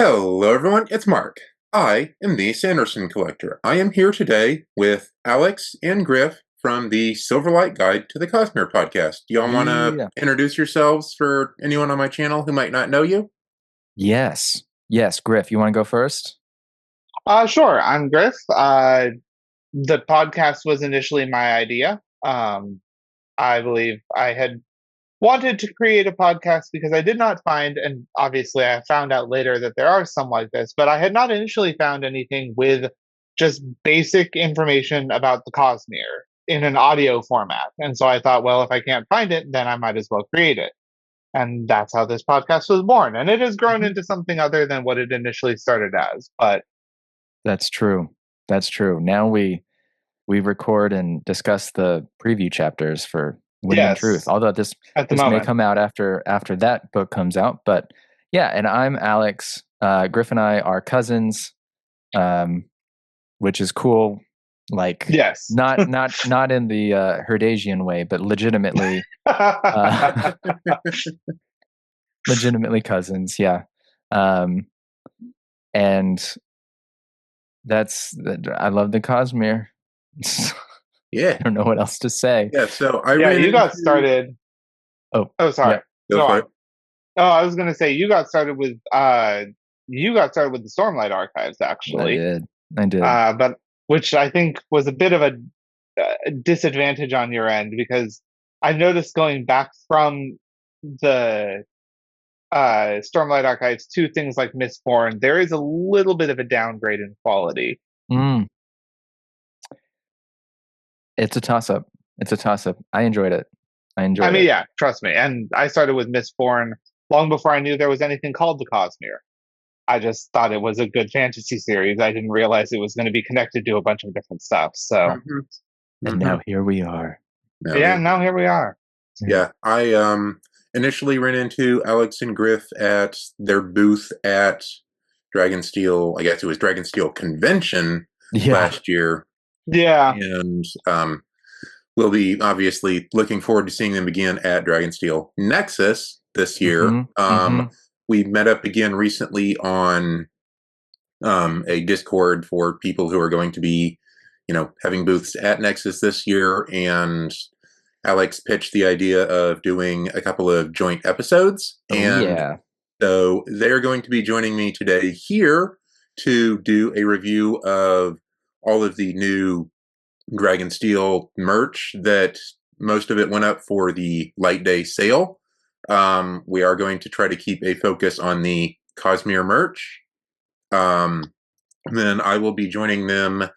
Hello, everyone. It's Mark. I am the Sanderson Collector. I am here today with Alex and Griff from the Silverlight Guide to the Cosmere podcast. Do y'all want to introduce yourselves for anyone on my channel who might not know you? Yes. Griff, you want to go first? Sure. I'm Griff. The podcast was initially my idea. I believe I had wanted to create a podcast because I did not find, and obviously I found out later that there are some like this, but I had not initially found anything with just basic information about the Cosmere in an audio format. And so I thought, well, if I can't find it, then I might as well create it. And that's how this podcast was born. And it has grown into something other than what it initially started as. But that's true. Now we record and discuss the preview chapters for Winning in Truth. Although this may come out after that book comes out. But yeah, and I'm Alex. Griff and I are cousins, which is cool. Like, yes, not in the Herdasian way, but legitimately, legitimately cousins. Yeah, and I love the Cosmere. Yeah, I don't know what else to say. Yeah, so you got started. Oh, sorry. Yeah. Go for it. Oh, I was going to say you got started with the Stormlight archives. Actually, I did. But which I think was a bit of a disadvantage on your end, because I noticed going back from the Stormlight archives to things like Mistborn, there is a little bit of a downgrade in quality. It's a toss-up. I enjoyed it. Yeah, trust me. And I started with Mistborn long before I knew there was anything called the Cosmere. I just thought it was a good fantasy series. I didn't realize it was going to be connected to a bunch of different stuff. So, and now here we are. Now here we are. Yeah, I initially ran into Alex and Griff at their booth at Dragonsteel. I guess it was Dragonsteel Convention last year. Yeah, and we'll be obviously looking forward to seeing them again at Dragonsteel Nexus this year. We met up again recently on a Discord for people who are going to be, having booths at Nexus this year. And Alex pitched the idea of doing a couple of joint episodes. So they're going to be joining me today here to do a review of all of the new Dragonsteel merch that most of it went up for the Light Day sale. We are going to try to keep a focus on the Cosmere merch. Then I will be joining them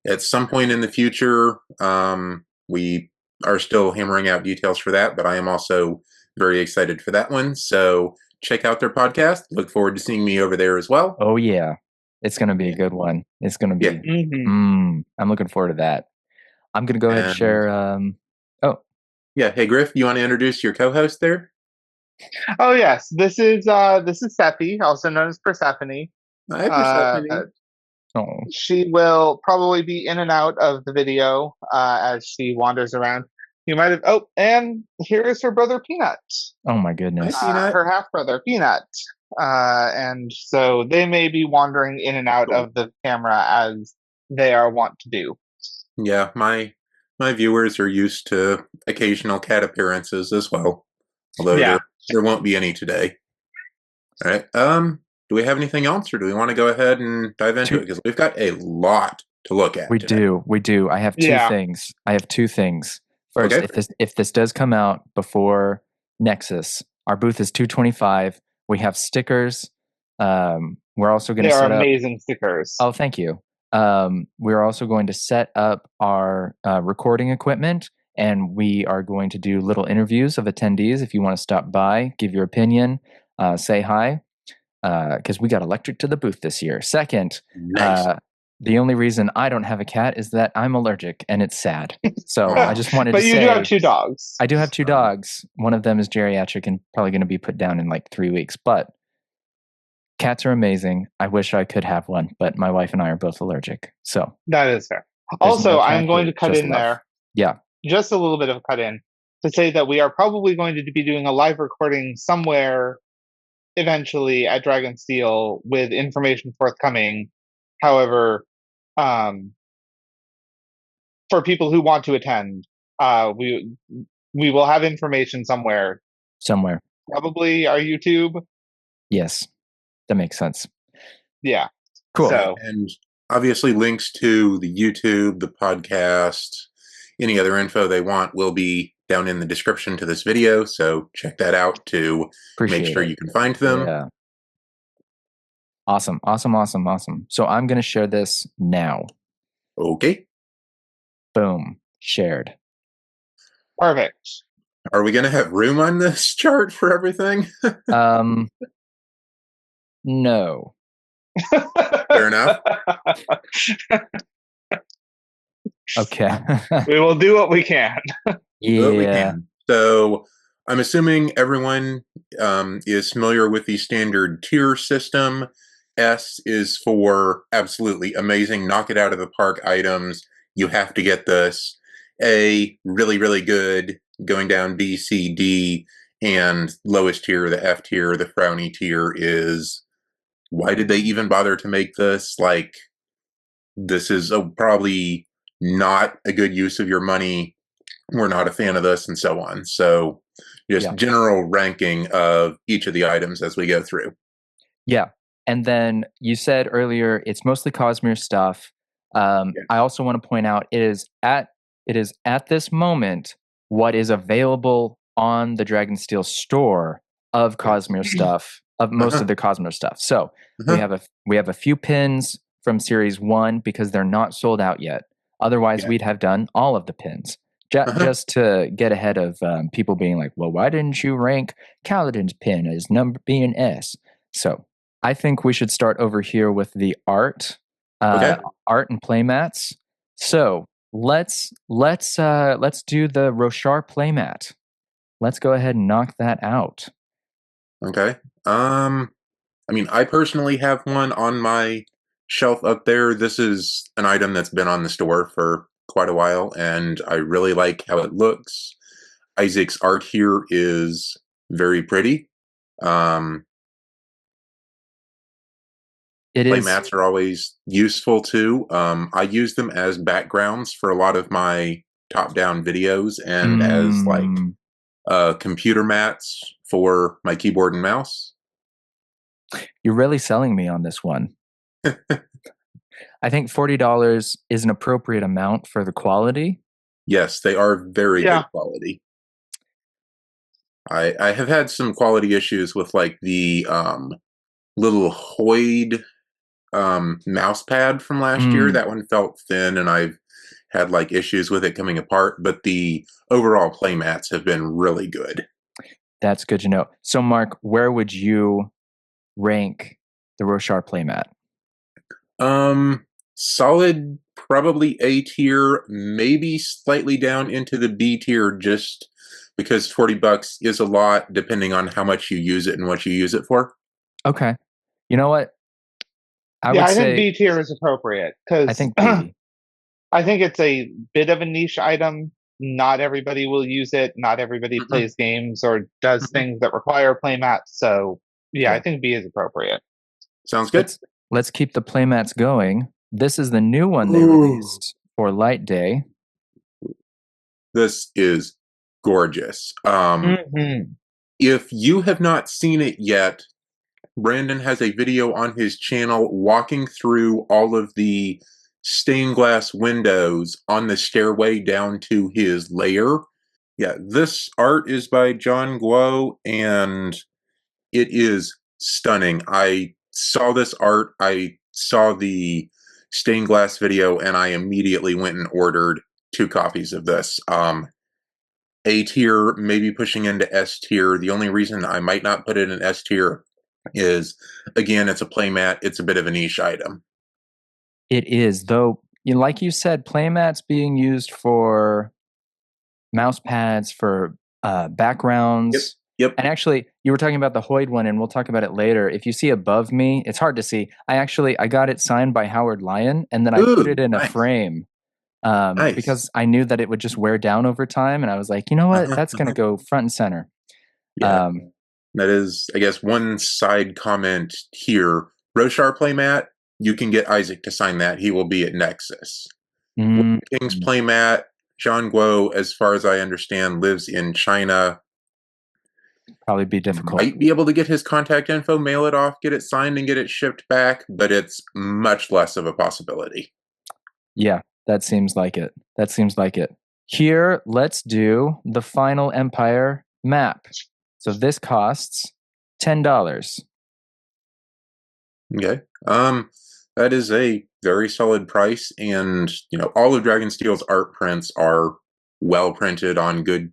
at some point in the future. We are still hammering out details for that, but I am also very excited for that one. So check out their podcast. Look forward to seeing me over there as well. Oh, yeah. It's going to be a good one. It's going to be. I'm looking forward to that. I'm going to go ahead and share. Yeah. Hey, Griff, you want to introduce your co-host there? Oh, yes. This is Seppi, also known as Persephone. Hi, Persephone. She will probably be in and out of the video as she wanders around. You might have. Oh, and here is her brother Peanut. Oh my goodness! Her half brother Peanut. And so they may be wandering in and out of the camera as they are wont to do. Yeah, my viewers are used to occasional cat appearances as well. Although there won't be any today. All right. Do we have anything else, or do we want to go ahead and dive into it? Because we've got a lot to look at. We do. I have two things. First, if this does come out before Nexus, our booth is 225. We have stickers. We're also going to set up. They are amazing stickers. Oh, thank you. We're also going to set up our recording equipment, and we are going to do little interviews of attendees. If you want to stop by, give your opinion, say hi, because we got electric to the booth this year. Second, the only reason I don't have a cat is that I'm allergic, and it's sad. So I just wanted to say... But you do have two dogs. I do have two dogs. One of them is geriatric and probably going to be put down in like 3 weeks. But cats are amazing. I wish I could have one, but my wife and I are both allergic. So that is fair. Also, I'm going to cut in there. Yeah. Just a little bit of cut in to say that we are probably going to be doing a live recording somewhere eventually at Dragonsteel with information forthcoming. However, for people who want to attend, we will have information somewhere. Somewhere. Probably our YouTube. Yes, that makes sense. Yeah. Cool. So, and obviously links to the YouTube, the podcast, any other info they want will be down in the description to this video. So check that out to make sure you can find them. Yeah. Awesome. So I'm going to share this now. Okay. Boom. Shared. Perfect. Are we going to have room on this chart for everything? No. Fair enough. Okay. We will do what we can. Yeah. We can. So I'm assuming everyone is familiar with the standard tier system. S is for absolutely amazing, knock it out of the park items. You have to get this. A, really, really good, going down B, C, D, and lowest tier, the F tier, the frowny tier is, why did they even bother to make this? Like, this is probably not a good use of your money. We're not a fan of this, and so on. So just general ranking of each of the items as we go through. Yeah. And then you said earlier, it's mostly Cosmere stuff. I also want to point out it is at this moment what is available on the Dragonsteel store of Cosmere stuff, of most of the Cosmere stuff. So we have a few pins from Series 1 because they're not sold out yet. Otherwise, we'd have done all of the pins. Just to get ahead of people being like, well, why didn't you rank Kaladin's pin as number being S? So I think we should start over here with the art and playmats. So let's do the Roshar playmat. Let's go ahead and knock that out. Okay. I mean, I personally have one on my shelf up there. This is an item that's been on the store for quite a while, and I really like how it looks. Isaac's art here is very pretty. Playmats are always useful too. I use them as backgrounds for a lot of my top-down videos and as like computer mats for my keyboard and mouse. You're really selling me on this one. I think $40 is an appropriate amount for the quality. Yes, they are very good quality. I have had some quality issues with like the little Hoyd mouse pad from last year. That one felt thin and I've had like issues with it coming apart, but the overall playmats have been really good. That's good to know. So Mark, where would you rank the Roshar playmat? Solid, probably A tier, maybe slightly down into the B tier, just because $40 is a lot depending on how much you use it and what you use it for. Okay. You know what? I think B tier is appropriate because I think B. I think it's a bit of a niche item. Not everybody will use it. Not everybody plays games or does things that require playmats. So I think B is appropriate. Sounds good. Let's keep the playmats going. This is the new one they released for Light Day. This is gorgeous. If you have not seen it yet, Brandon has a video on his channel walking through all of the stained glass windows on the stairway down to his lair. Yeah, this art is by John Guo, and it is stunning. I saw this art, I saw the stained glass video, and I immediately went and ordered 2 copies of this. A tier, maybe pushing into S tier. The only reason I might not put it in S tier is, again, it's a playmat. It's a bit of a niche item. It is, though, like you said, playmats being used for mouse pads, for backgrounds. Yep. And actually, you were talking about the Hoyd one, and we'll talk about it later. If you see above me, it's hard to see. I got it signed by Howard Lyon, and then I put it in a frame because I knew that it would just wear down over time. And I was like, you know what? That's going to go front and center. That is, I guess, one side comment here. Roshar playmat, you can get Isaac to sign that. He will be at Nexus. King's playmat, Jean Guo, as far as I understand, lives in China. Probably be difficult. Might be able to get his contact info, mail it off, get it signed, and get it shipped back, but it's much less of a possibility. Yeah, that seems like it. Here, let's do the Final Empire map. So this costs $10. Okay. That is a very solid price, and all of Dragonsteel's art prints are well printed on good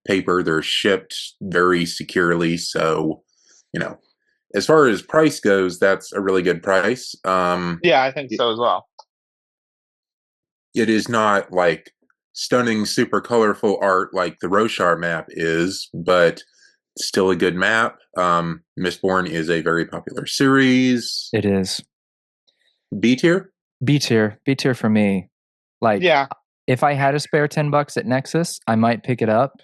paper. They're shipped very securely, so as far as price goes, that's a really good price. Yeah, I think so as well. It is not like stunning, super colorful art like the Roshar map is, but still a good map. Mistborn is a very popular series. It is. B tier? B tier for me. Like, yeah. If I had a spare $10 at Nexus, I might pick it up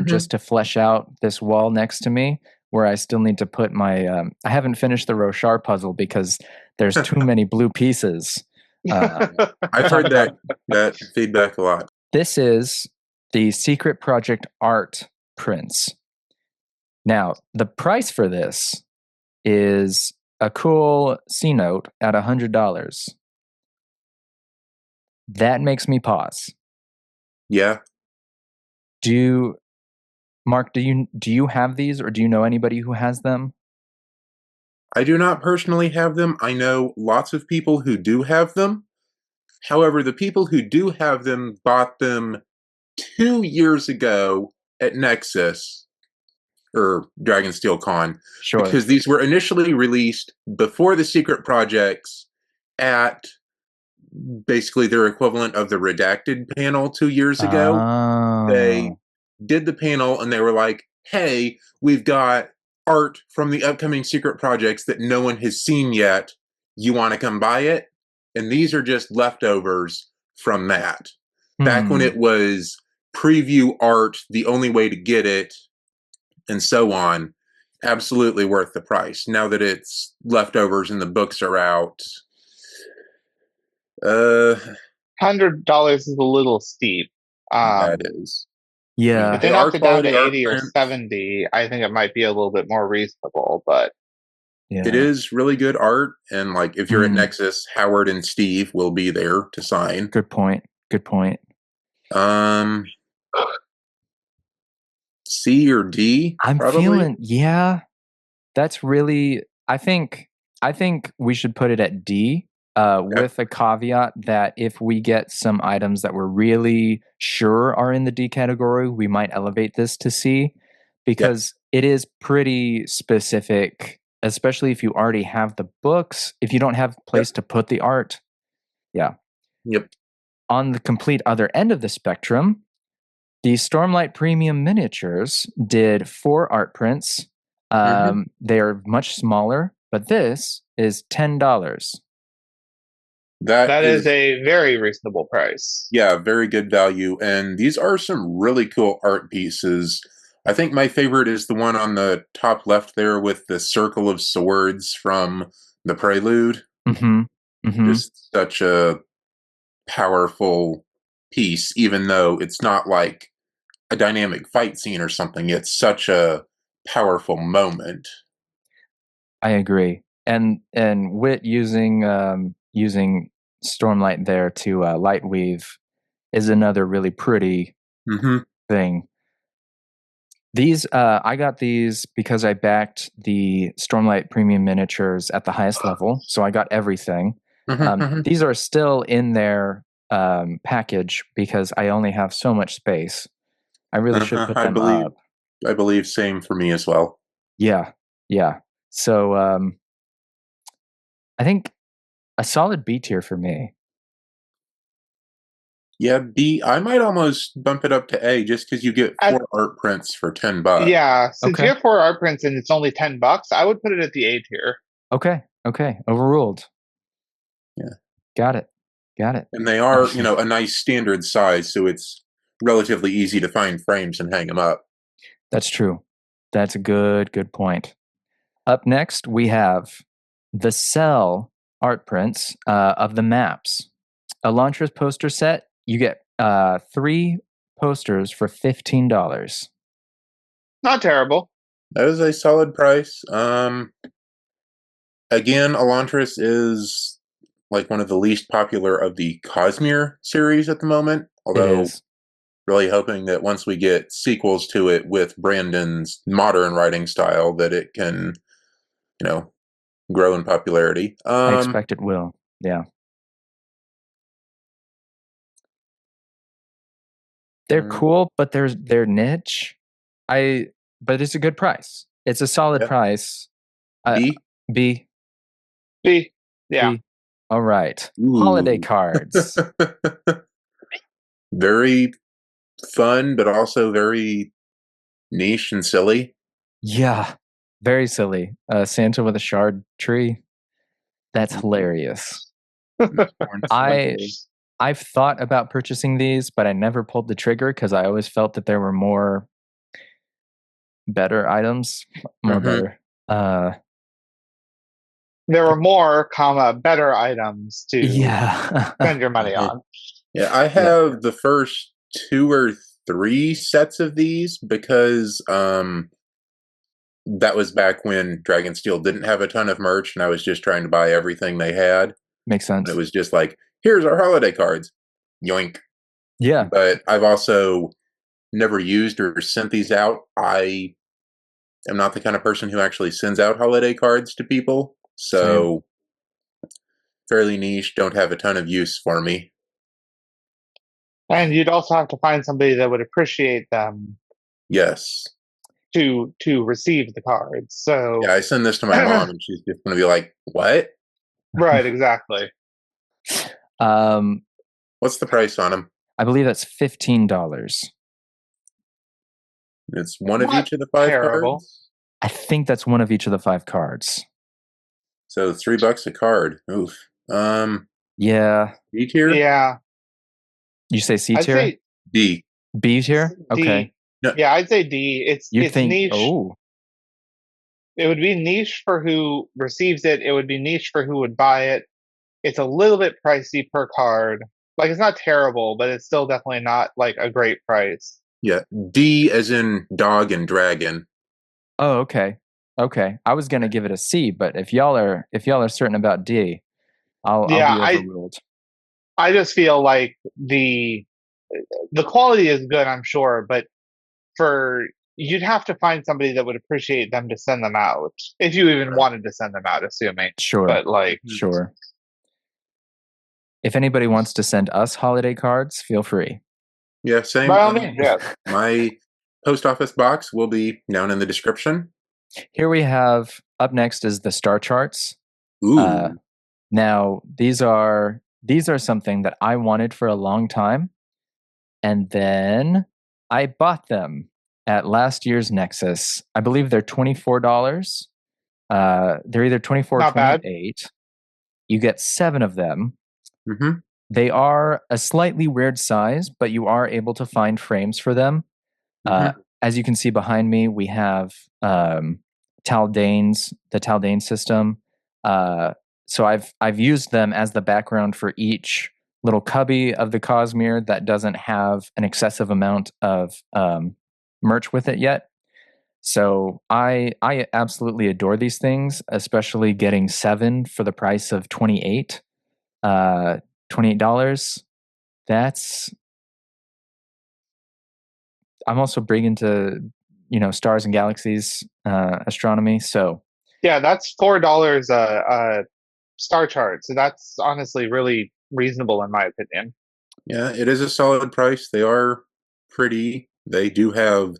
just to flesh out this wall next to me where I still need to put my... I haven't finished the Roshar puzzle because there's too many blue pieces. I've heard that feedback a lot. This is the Secret Project art prints. Now, the price for this is a cool C-note at $100. That makes me pause. Yeah. Mark, do you have these, or do you know anybody who has them? I do not personally have them. I know lots of people who do have them. However, the people who do have them bought them 2 years ago at Nexus or Dragonsteel Con. Sure. Because these were initially released before the secret projects at basically their equivalent of the redacted panel 2 years ago. Oh. They did the panel and they were like, hey, we've got art from the upcoming secret projects that no one has seen yet. You want to come buy it? And these are just leftovers from that. Back when it was preview art, the only way to get it, and so on, absolutely worth the price. Now that it's leftovers and the books are out, $100 is a little steep. That is. Yeah. If they knocked it down to 80 or 70, I think it might be a little bit more reasonable, but yeah. It is really good art, and like if you're at Nexus, Howard and Steve will be there to sign. Good point. C or D? I'm probably? feeling, yeah. That's really, I think we should put it at D, with a caveat that if we get some items that we're really sure are in the D category, we might elevate this to C, because it is pretty specific, especially if you already have the books. If you don't have a place to put the art. Yeah. Yep. On the complete other end of the spectrum, the Stormlight Premium Miniatures did 4 art prints. They are much smaller, but this is $10. That is a very reasonable price. Yeah, very good value. And these are some really cool art pieces. I think my favorite is the one on the top left there with the circle of swords from the Prelude. Just such a powerful piece, even though it's not like a dynamic fight scene or something. It's such a powerful moment. I agree. And Wit using Stormlight there to light weave is another really pretty thing. These I got these because I backed the Stormlight Premium Miniatures at the highest level, so I got everything. These are still in their package because I only have so much space. I really should put them up. I believe same for me as well. Yeah. So I think a solid B tier for me. Yeah, B. I might almost bump it up to A just because you get 4 art prints for $10. Yeah, since you have 4 art prints and it's only $10, I would put it at the A tier. Okay. Overruled. Yeah. Got it. And they are, a nice standard size, so it's relatively easy to find frames and hang them up. That's true. That's a good point. Up next, we have the Cell art prints of the maps. Elantris poster set, you get 3 posters for $15. Not terrible. That is a solid price. Again, Elantris is like one of the least popular of the Cosmere series at the moment. Although, really hoping that once we get sequels to it with Brandon's modern writing style, that it can, grow in popularity. I expect it will. Yeah. They're cool, but they're niche. But it's a good price. It's a solid price. B? B. Yeah. B. All right. Ooh. Holiday cards. Very fun, but also very niche and silly. Yeah. Very silly. Santa with a shard tree. That's hilarious. I've thought about purchasing these, but I never pulled the trigger because I always felt that there were more better items. Better. There were more, better items to spend your money on. Yeah, I have the first 2 or 3 sets of these because that was back when Dragonsteel didn't have a ton of merch, and I was just trying to buy everything they had. Makes sense. And it was just like, here's our holiday cards. Yoink. Yeah. But I've also never used or sent these out. I am not the kind of person who actually sends out holiday cards to people. So, fairly niche, don't have a ton of use for me. And you'd also have to find somebody that would appreciate them. Yes. To receive the cards. So yeah, I send this to my mom, and she's just going to be like, "What?" Right, exactly. What's the price on them? I believe that's $15. It's one of each of the 5 cards. I think that's one of each of the 5 cards. So $3 a card. Oof. Yeah. B tier? Yeah. You say C tier? I'd say D. B tier? Okay. No. Yeah, I'd say D. It's niche. Oh. It would be niche for who receives it. It would be niche for who would buy it. It's a little bit pricey per card. Like, it's not terrible, but it's still definitely not like a great price. Yeah, D as in dog and dragon. Oh, okay. Okay. I was gonna give it a C, but if y'all are certain about D, I'll be overruled. I just feel like the quality is good, I'm sure, but you'd have to find somebody that would appreciate them to send them out, if you even wanted to send them out, assuming. Sure. But sure. If anybody wants to send us holiday cards, feel free. Yeah, same. By all means, yeah. My post office box will be down in the description. Here we have, up next is the star charts. Ooh. Now, these are something that I wanted for a long time, and then I bought them at last year's Nexus. I believe they're $24. They're either 24 or 28. You get 7 of them. Mm-hmm. They are a slightly weird size, but you are able to find frames for them. Mm-hmm. As you can see behind me, we have the Taldane system. So I've used them as the background for each little cubby of the Cosmere that doesn't have an excessive amount of merch with it yet. So I absolutely adore these things, especially getting 7 for the price of $28. $28. I'm also big into stars and galaxies, astronomy. So yeah, that's $4 star chart. So that's honestly really reasonable in my opinion. Yeah, it is a solid price. They are pretty. They do have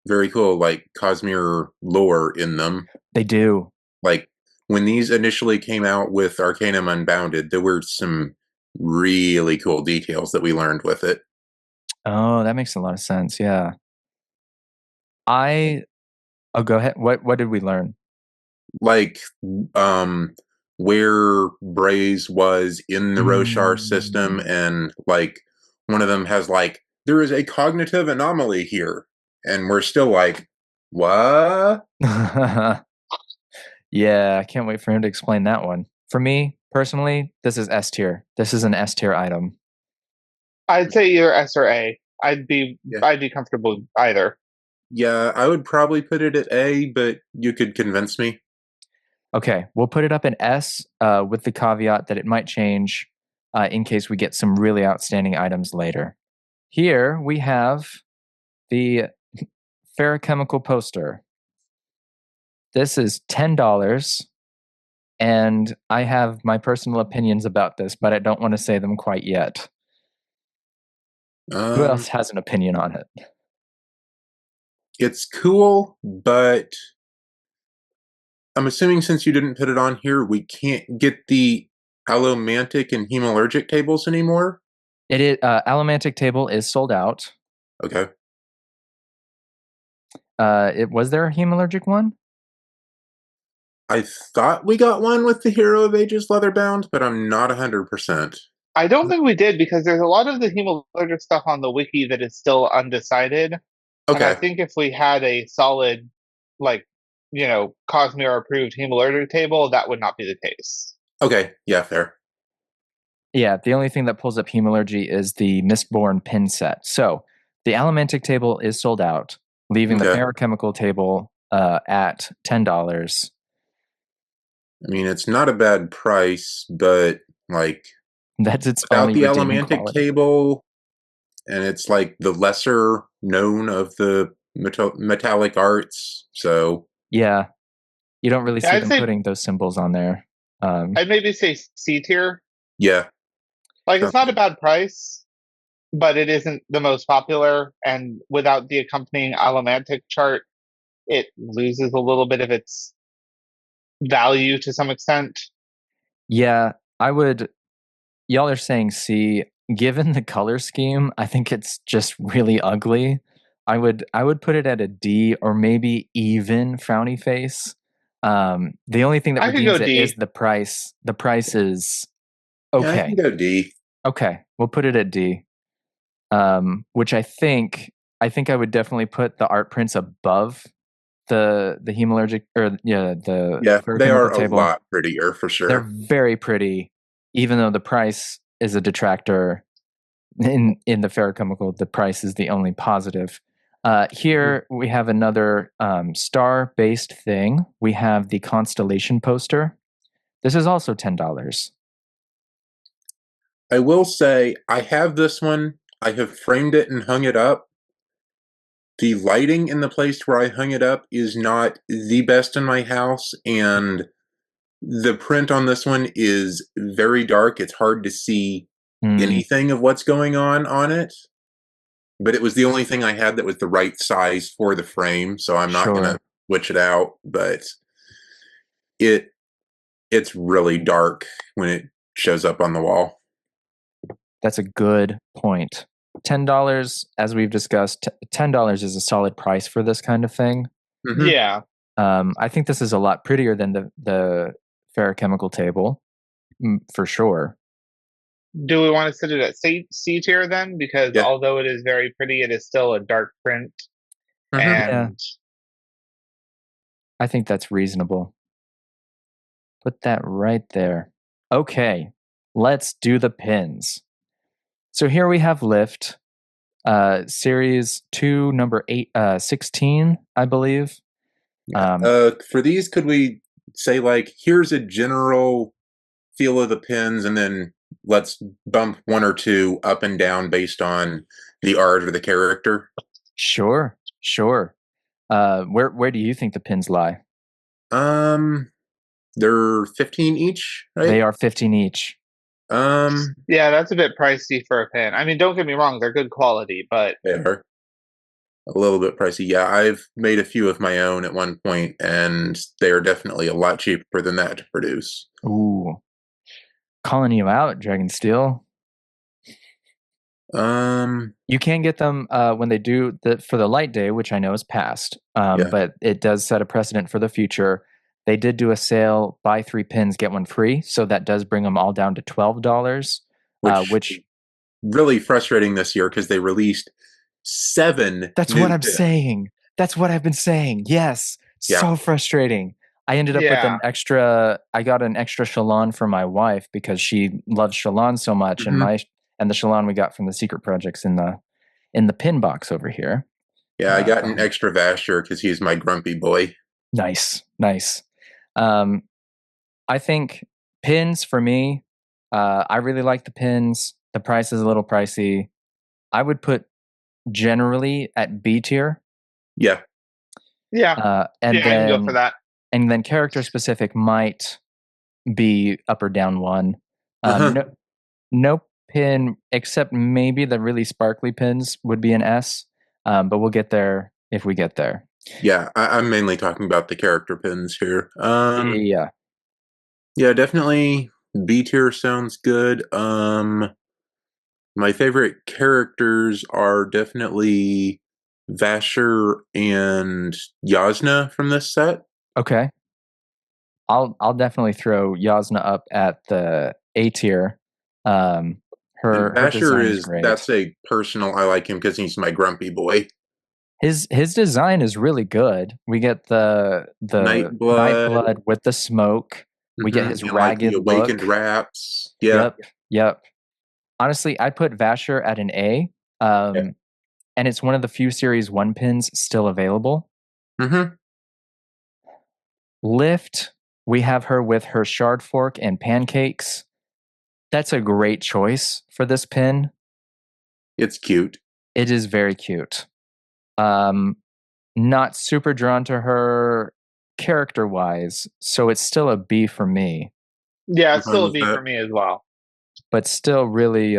very cool Cosmere lore in them. They do. Like when these initially came out with Arcanum Unbounded, there were some really cool details that we learned with it. Oh, that makes a lot of sense. Yeah. go ahead. What did we learn? Where Braze was in the Roshar system, and one of them has there is a cognitive anomaly here, and we're still What? Yeah, I can't wait for him to explain that one. For me, personally, this is S tier. This is an S tier item. I'd say either S or A. I'd be Yeah. comfortable with either. Yeah, I would probably put it at A, but you could convince me. Okay, we'll put it up in S with the caveat that it might change in case we get some really outstanding items later. Here we have the ferrochemical poster. This is $10, and I have my personal opinions about this, but I don't want to say them quite yet. Who else has an opinion on it? It's cool, but I'm assuming since you didn't put it on here, we can't get the allomantic and hemalurgic tables anymore. It is allomantic table is sold out. Okay. Was there a hemalurgic one? I thought we got one with the Hero of Ages leatherbound, but I'm not 100%. I don't think we did because there's a lot of the hemalurgic stuff on the wiki that is still undecided. Okay. And I think if we had a solid, Cosmere approved hemalurgic table, that would not be the case. Okay, yeah, fair. Yeah, the only thing that pulls up hemalurgy is the Mistborn pin set. So the allomantic table is sold out, leaving the ferrochemical table at $10. I mean, it's not a bad price, but that's its without only the redeeming allomantic quality. table, and it's like the lesser known of the metallic arts. So yeah, you don't really see them putting those symbols on there. I'd maybe say C tier. Yeah, it's not a bad price, but it isn't the most popular, and without the accompanying allomantic chart, it loses a little bit of its value to some extent. Yeah, I would. Y'all are saying C. Given the color scheme, I think it's just really ugly. I would put it at a D or maybe even frowny face. The only thing that redeems it is the price. The price is okay. Yeah, I can go D. Okay, we'll put it at D. Which I think I would definitely put the art prints above the hemalurgic they are a lot prettier for sure. They're very pretty, even though the price is a detractor. In the ferrochemical, the price is the only positive. Here we have another star-based thing. We have the constellation poster. This is also $10. I will say I have this one. I have framed it and hung it up. The lighting in the place where I hung it up is not the best in my house, and the print on this one is very dark. It's hard to see anything of what's going on it. But it was the only thing I had that was the right size for the frame, so I'm not going to switch it out. But it's really dark when it shows up on the wall. That's a good point. $10, as we've discussed, $10 is a solid price for this kind of thing. Mm-hmm. Yeah. I think this is a lot prettier than the ferrochemical table, for sure. Do we want to set it at C tier then? Because although it is very pretty, it is still a dark print. And I think that's reasonable. Put that right there. Okay, let's do the pins. So here we have Lift, Series 2, number 16, I believe. For these, could we say, here's a general feel of the pins, and then let's bump one or two up and down based on the art or the character? Sure. Where do you think the pins lie? They're 15 each, right? They are 15 each. Yeah, that's a bit pricey for a pin. I mean, don't get me wrong, they're good quality, but they are a little bit pricey. Yeah, I've made a few of my own at one point, and they're definitely a lot cheaper than that to produce. Ooh, calling you out, Dragonsteel. You can get them when they do for the light day, which I know is past. But it does set a precedent for the future. They did do a sale, buy 3 pins, get one free. So that does bring them all down to $12, which really frustrating this year because they released 7. That's what I'm saying. That's what I've been saying. Yes. So frustrating. I ended up with I got an extra Shalon for my wife because she loves Shalon so much. And the Shalon we got from the secret projects in the pin box over here. Yeah, I got an extra Vasher because he's my grumpy boy. Nice. I think pins for me, I really like the pins. The price is a little pricey. I would put generally at B tier. Yeah. And I can go for that. And then character specific might be up or down one. No pin except maybe the really sparkly pins would be an S. But we'll get there if we get there. Yeah, I'm mainly talking about the character pins here. Yeah, definitely B tier sounds good. My favorite characters are definitely Vasher and Yasna from this set. Okay. I'll definitely throw Yasna up at the A tier. Her design is great. That's a personal. I like him because he's my grumpy boy. His design is really good. We get the Nightblood with the smoke. We get his ragged the awakened look. Wraps. Yeah. Yep. Honestly, I put Vasher at an A. And it's one of the few Series 1 pins still available. Lift, we have her with her shard fork and pancakes. That's a great choice for this pin. It's cute. It is very cute. Not super drawn to her character-wise, so it's still a B for me. Yeah, it's still a B for me as well. But still really,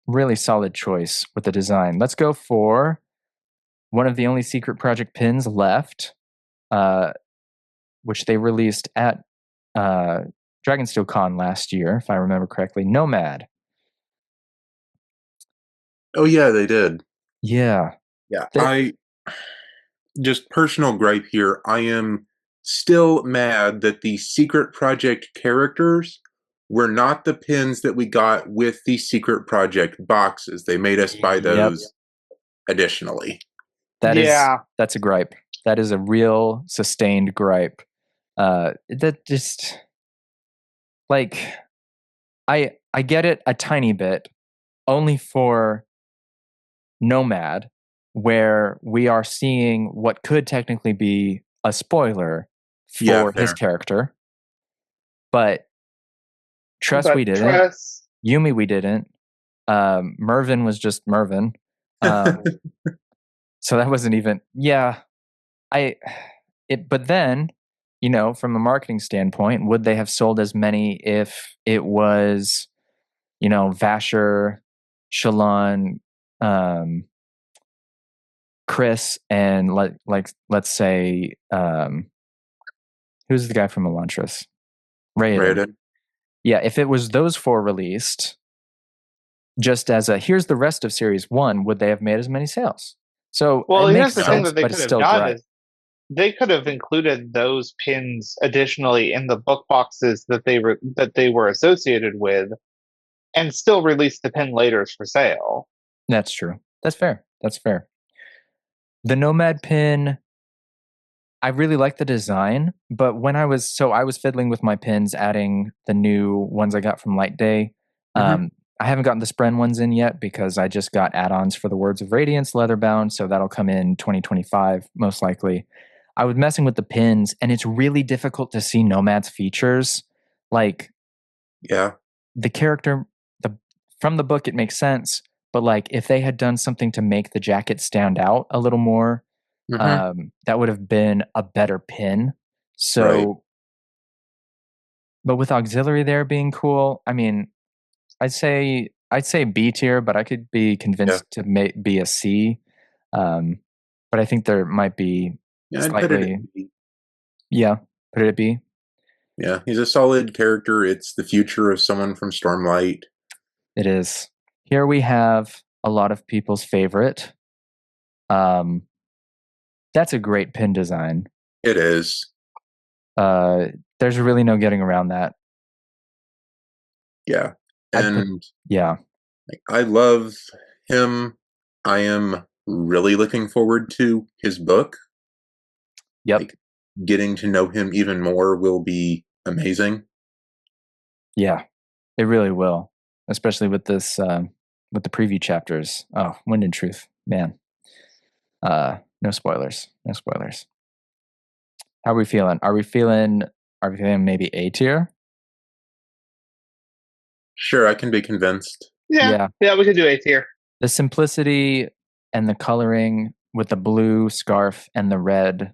really solid choice with the design. Let's go for one of the only secret project pins left, which they released at Dragonsteel Con last year, if I remember correctly. Nomad. Oh yeah, they did. Yeah. I just personal gripe here. I am still mad that the secret project characters were not the pins that we got with the secret project boxes. They made us buy those additionally. That's a gripe. That is a real sustained gripe. That just like I get it a tiny bit, only for Nomad, where we are seeing what could technically be a spoiler for his character. But we didn't. Yumi, we didn't. Mervin was just Mervin. So that wasn't even. But then, from a marketing standpoint, would they have sold as many if it was, Vasher, Shalon, Chris, and let's say, who's the guy from Elantris? Raiden. Yeah, if it was those four released, just as here's the rest of Series 1, would they have made as many sales? So here's the thing that they could have done is they could have included those pins additionally in the book boxes that they were associated with, and still release the pin later for sale. That's true. That's fair. The Nomad pin, I really like the design, but when I was fiddling with my pins, adding the new ones I got from Light Day. I haven't gotten the Spren ones in yet because I just got add-ons for the Words of Radiance leatherbound, so that'll come in 2025 most likely. I was messing with the pins, and it's really difficult to see Nomad's features. The character, from the book, it makes sense, but if they had done something to make the jacket stand out a little more, that would have been a better pin. So, but with auxiliary there being cool, I mean, I'd say B tier, but I could be convinced to be a C. But I think there might be slightly. Put it at B. Yeah, he's a solid character. It's the future of someone from Stormlight. It is. Here we have a lot of people's favorite. That's a great pin design. It is. There's really no getting around that. Yeah. And I love him. I am really looking forward to his book. Yep. Like, getting to know him even more will be amazing. Yeah, it really will, especially with this with the preview chapters. Oh, Wind and Truth, man. No spoilers. No spoilers. How are we feeling? Are we feeling maybe A tier? Sure, I can be convinced. Yeah, we could do A tier. The simplicity and the coloring with the blue scarf and the red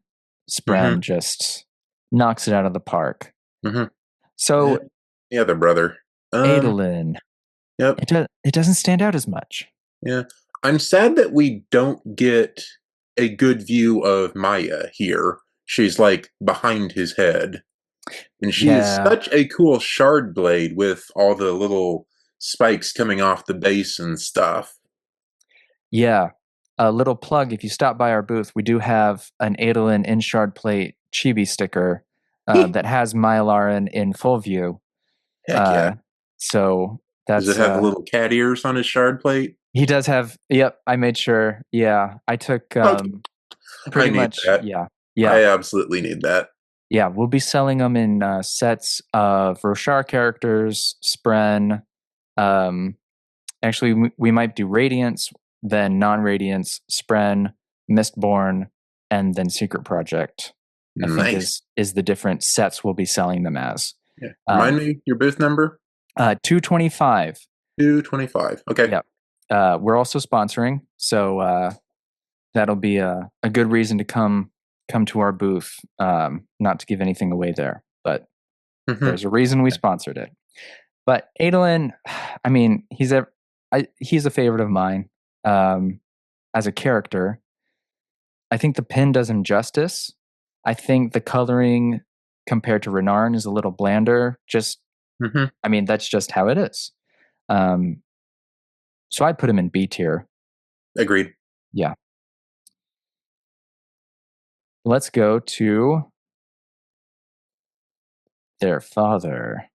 spren just knocks it out of the park. So the other brother, Adolin. Yep. It doesn't stand out as much. Yeah. I'm sad that we don't get a good view of Maya here. She's like behind his head. And she is such a cool shard blade with all the little spikes coming off the base and stuff. Yeah. A little plug, if you stop by our booth, we do have an Adolin in shard plate chibi sticker that has Mylarin in full view. Heck yeah. So that's... Does it have the little cat ears on his shard plate? He does have... Yep, I made sure. Yeah, I took pretty much... That. Yeah. I absolutely need that. Yeah, we'll be selling them in sets of Roshar characters, Spren. Actually, we might do Radiance, then non-Radiance, Spren, Mistborn, and then Secret Project. I think is the different sets we'll be selling them as. Yeah. Remind me your booth number? 225. 225. Okay. Yeah. We're also sponsoring, so that'll be a good reason to come to our booth. Not to give anything away there, but there's a reason we sponsored it. But Adolin, I mean, he's a favorite of mine as a character. I think the pin does him justice. I think the coloring compared to Renarin is a little blander. Just, I mean, that's just how it is. So I'd put him in B tier. Agreed. Yeah. Let's go to their father.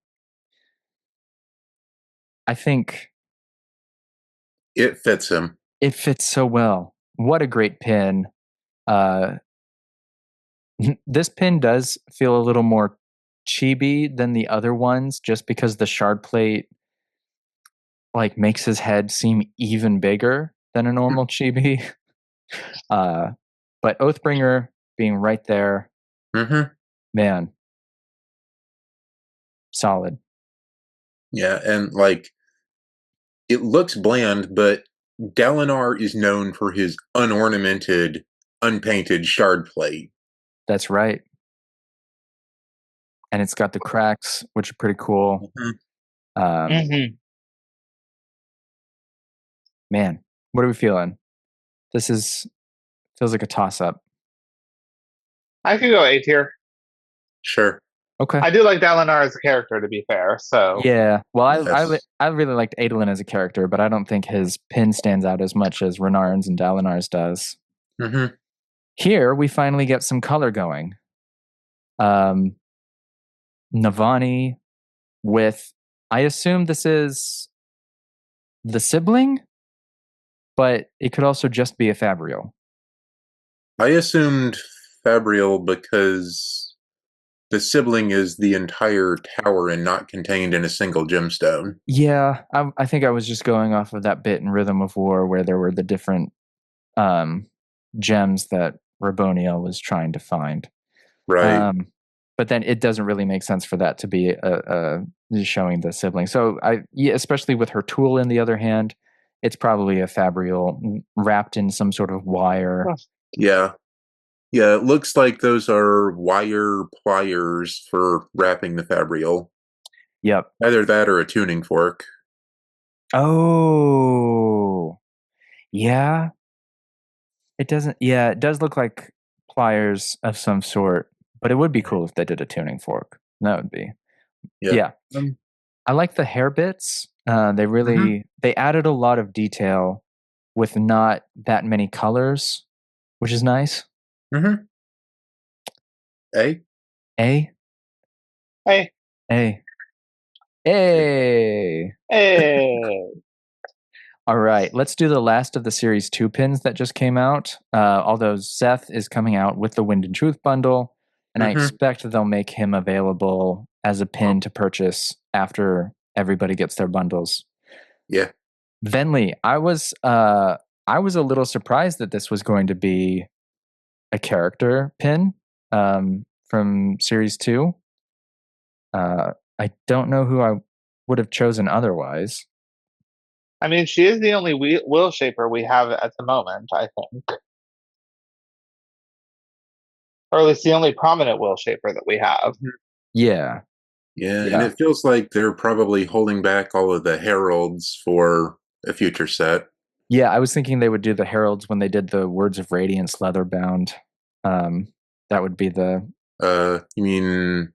I think it fits him. It fits so well. What a great pin. This pin does feel a little more chibi than the other ones, just because the shard plate like makes his head seem even bigger than a normal chibi. But Oathbringer being right there, man, solid. Yeah, and like it looks bland, but Dalinar is known for his unornamented, unpainted shard plate. That's right. And it's got the cracks, which are pretty cool. Man, what are we feeling? This feels like a toss-up. I could go A tier. Sure. Okay. I do like Dalinar as a character, to be fair. So yeah. Well, I really liked Adolin as a character, but I don't think his pin stands out as much as Renarin's and Dalinar's does. Here we finally get some color going. Navani with, I assume this is the sibling, but it could also just be a Fabrial. I assumed Fabrial because the sibling is the entire tower and not contained in a single gemstone. Yeah, I think I was just going off of that bit in Rhythm of War where there were the different gems that Raboniel was trying to find. Right. But then it doesn't really make sense for that to be showing the sibling. So especially with her tool in the other hand, it's probably a Fabrial wrapped in some sort of wire. Yeah. Yeah, it looks like those are wire pliers for wrapping the Fabrial. Yep. Either that or a tuning fork. Oh. Yeah. It doesn't... Yeah, it does look like pliers of some sort, but it would be cool if they did a tuning fork. That would be... Yeah. I like the hair bits. They really... They added a lot of detail with not that many colors, which is nice. A? A? A. A. A. A. All right, let's do the last of the Series 2 pins that just came out. Although Seth is coming out with the Wind and Truth bundle, and I expect they'll make him available as a pin to purchase after everybody gets their bundles. Yeah. Venli, I was a little surprised that this was going to be a character pin from Series 2. I don't know who I would have chosen otherwise. I mean, she is the only wheel shaper we have at the moment, I think. Or at least the only prominent wheel shaper that we have. Yeah. Yeah, and it feels like they're probably holding back all of the heralds for a future set. Yeah, I was thinking they would do the heralds when they did the Words of Radiance leather bound. That would be the... you mean...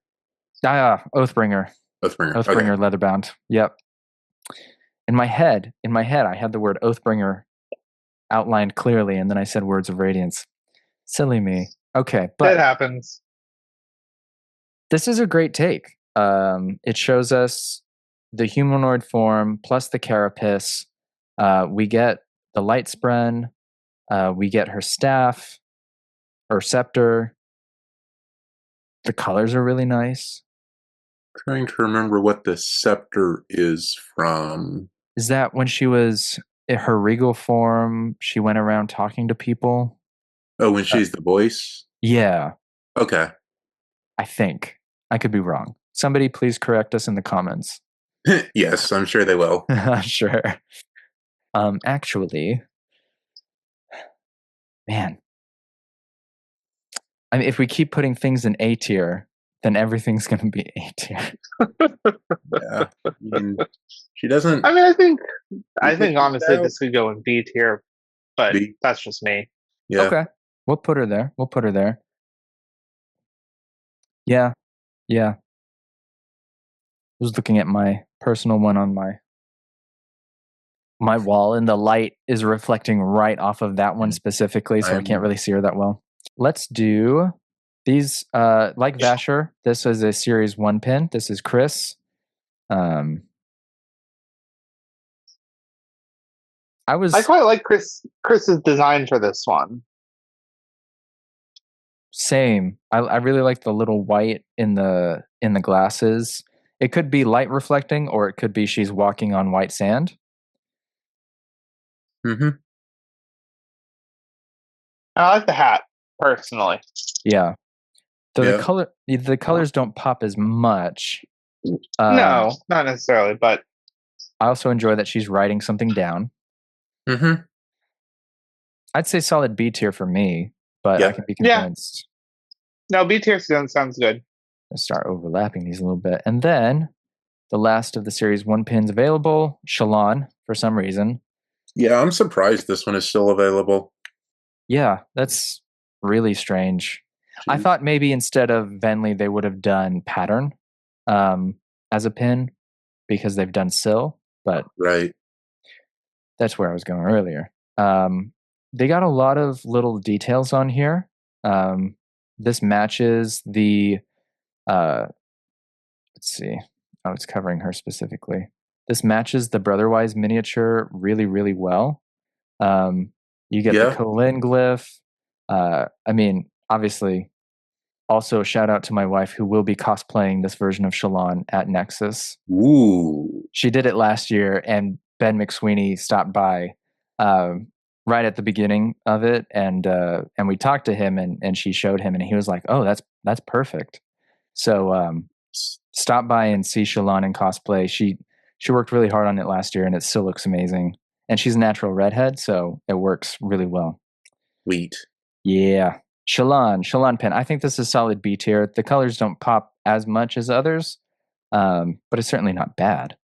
Oathbringer. Oathbringer, okay. Leather bound. Yep. In my head, I had the word Oathbringer outlined clearly, and then I said Words of Radiance. Silly me. Okay, but... It happens. This is a great take. It shows us the humanoid form plus the carapace. We get the light spren. We get her staff, her scepter. The colors are really nice. Trying to remember what the scepter is from. Is that when she was in her regal form, she went around talking to people? Oh, when she's the voice? Yeah. Okay. I think. I could be wrong. Somebody please correct us in the comments. Yes, I'm sure they will. Sure. Actually, man. I mean, if we keep putting things in A tier, then everything's going to be A tier. Yeah. I mean, she doesn't... I mean, I think honestly this could go in B tier, but that's just me. Yeah. Okay. We'll put her there. Yeah. I was looking at my personal one on my wall, and the light is reflecting right off of that one specifically, so I can't really see her that well. Let's do these. Like Vasher, this is a Series 1 pin. This is Chris. I quite like Chris's design for this one. Same. I really like the little white in the glasses. It could be light reflecting, or it could be she's walking on white sand. Mm-hmm. I like the hat, personally. Yeah. So the colors don't pop as much. No, not necessarily, but I also enjoy that she's writing something down. Mm-hmm. I'd say solid B tier for me, but I can be convinced. No, B tier sounds good. Let's start overlapping these a little bit. And then the last of the Series 1 pins available, Shalon, for some reason. Yeah, I'm surprised this one is still available. Yeah, that's really strange. Jeez. I thought maybe instead of Venli, they would have done Pattern as a pin because they've done Syl, but right. That's where I was going earlier. They got a lot of little details on here. This matches the, let's see, I was covering her specifically. This matches the Brotherwise miniature really, really well. You get the Kholin glyph. I mean, obviously, also shout out to my wife who will be cosplaying this version of Shalon at Nexus. Ooh. She did it last year, and Ben McSweeney stopped by right at the beginning of it, and we talked to him, and she showed him, and he was like, "Oh, that's perfect." So stop by and see Shalon in cosplay. She worked really hard on it last year, and it still looks amazing. And she's a natural redhead, so it works really well. Sweet. Yeah. Shalon pen. I think this is solid B tier. The colors don't pop as much as others, but it's certainly not bad.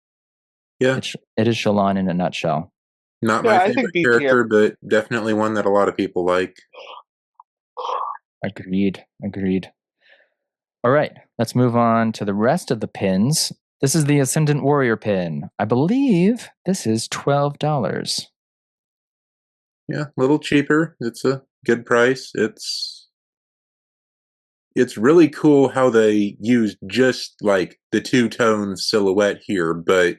Yeah. It is Shalon in a nutshell. Not my favorite character, but definitely one that a lot of people like. Agreed. All right, let's move on to the rest of the pins. This is the Ascendant Warrior pin. I believe this is $12. Yeah, a little cheaper. It's a good price. It's really cool how they use just like the two-tone silhouette here, but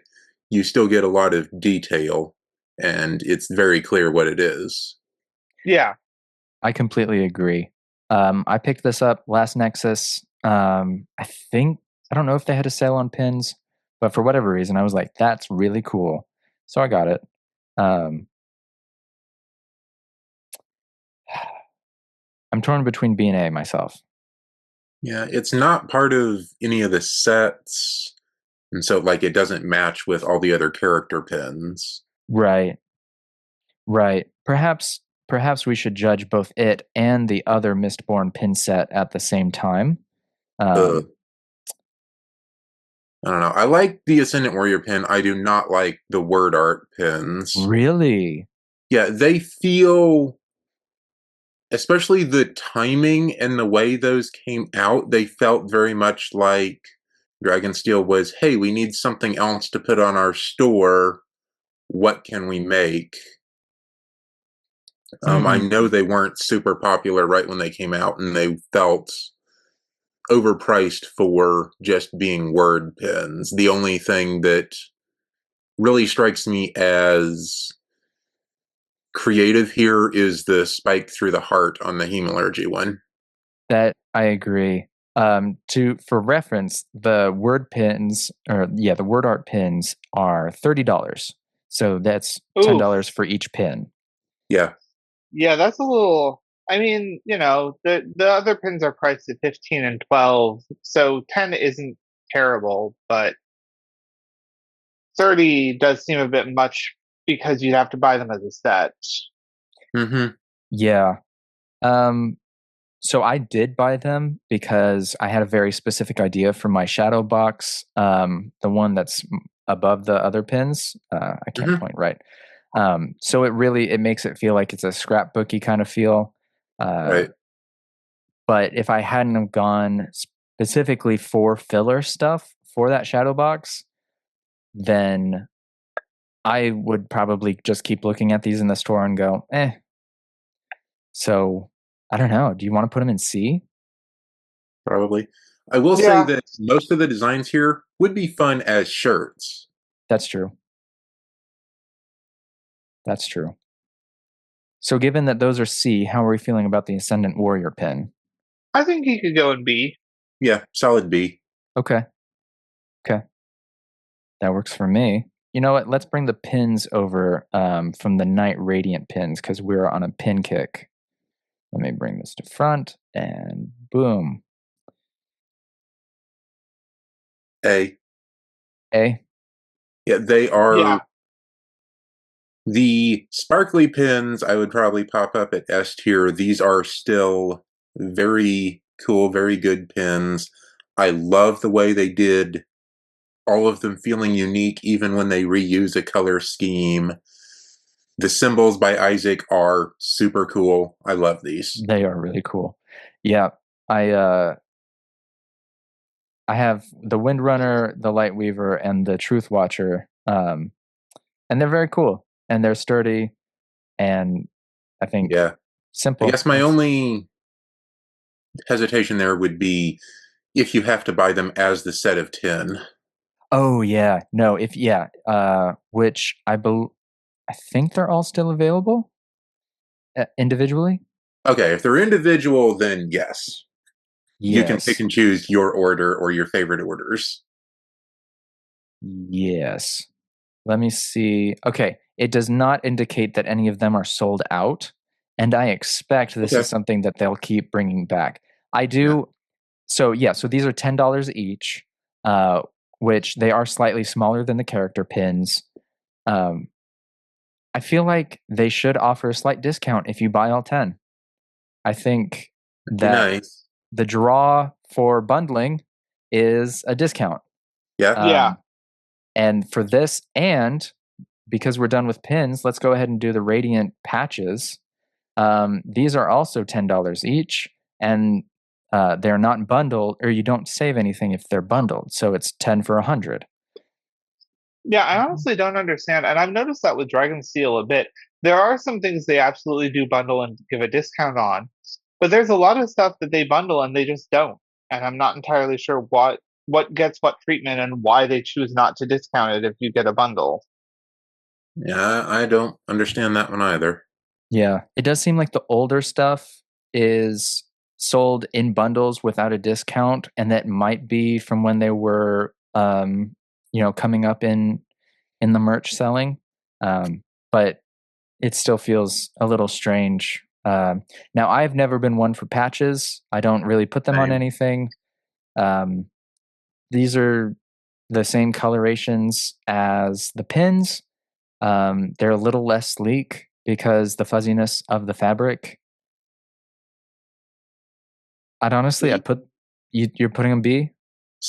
you still get a lot of detail. and it's very clear what it is. Yeah. I completely agree. I picked this up last Nexus. I don't know if they had a sale on pins, but for whatever reason, I was like, that's really cool. So I got it. I'm torn between B and A myself. Yeah, it's not part of any of the sets, and so like it doesn't match with all the other character pins. Right. Perhaps we should judge both it and the other Mistborn pin set at the same time. I don't know. I like the Ascendant Warrior pin. I do not like the word art pins. Really? Yeah, they feel, especially the timing and the way those came out, they felt very much like Dragonsteel was, hey, we need something else to put on our store. What can we make? I know they weren't super popular right when they came out, and they felt overpriced for just being word pins. The only thing that really strikes me as creative here is the spike through the heart on the hemalurgy one. That I agree. For reference, the word art pins are $30. So that's $10 for each pin. Yeah. Yeah, that's a little. I mean, the other pins are priced at 15 and 12, so 10 isn't terrible, but 30 does seem a bit much because you'd have to buy them as a set. Mm-hmm. Yeah. So I did buy them because I had a very specific idea for my shadow box, the one that's above the other pins. I can't point right. So it makes it feel like it's a scrapbooky kind of feel. Right. But if I hadn't have gone specifically for filler stuff for that shadow box, then I would probably just keep looking at these in the store and go, eh. So I don't know. Do you want to put them in C? Probably. I will say that most of the designs here would be fun as shirts. That's true. That's true. So given that those are C, how are we feeling about the Ascendant Warrior pin? I think he could go in B. Yeah, solid B. Okay. That works for me. You know what? Let's bring the pins over from the Night Radiant pins because we're on a pin kick. Let me bring this to front and boom. A. Yeah, they are the sparkly pins. I would probably pop up at S tier. These are still very cool, very good pins. I love the way they did all of them feeling unique, even when they reuse a color scheme. The symbols by Isaac are super cool. I love these. They are really cool. Yeah, I have the Windrunner, the Lightweaver, and the Truth Watcher, and they're very cool and they're sturdy, and I think simple. I guess my only hesitation there would be if you have to buy them as the set of 10. Oh yeah, no, which I think they're all still available individually. Okay, if they're individual, then yes. You can pick and choose your order or your favorite orders. Yes. Let me see. Okay, it does not indicate that any of them are sold out, and I expect this is something that they'll keep bringing back. I do. Yeah. So these are $10 each, which they are slightly smaller than the character pins. I feel like they should offer a slight discount if you buy all 10. I think that the draw for bundling is a discount. Yeah. And for this, and because we're done with pins, let's go ahead and do the Radiant patches. These are also $10 each, and they're not bundled, or you don't save anything if they're bundled. So it's 10 for 100. Yeah, I honestly don't understand, and I've noticed that with Dragonsteel a bit. There are some things they absolutely do bundle and give a discount on, but there's a lot of stuff that they bundle and they just don't. And I'm not entirely sure what gets what treatment and why they choose not to discount it if you get a bundle. Yeah, I don't understand that one either. Yeah, it does seem like the older stuff is sold in bundles without a discount, and that might be from when they were, coming up in the merch selling. But it still feels a little strange. Now, I've never been one for patches. I don't really put them on Same. anything. Um, these are the same colorations as the pins. They're a little less sleek because the fuzziness of the fabric. I'd put you're putting them B?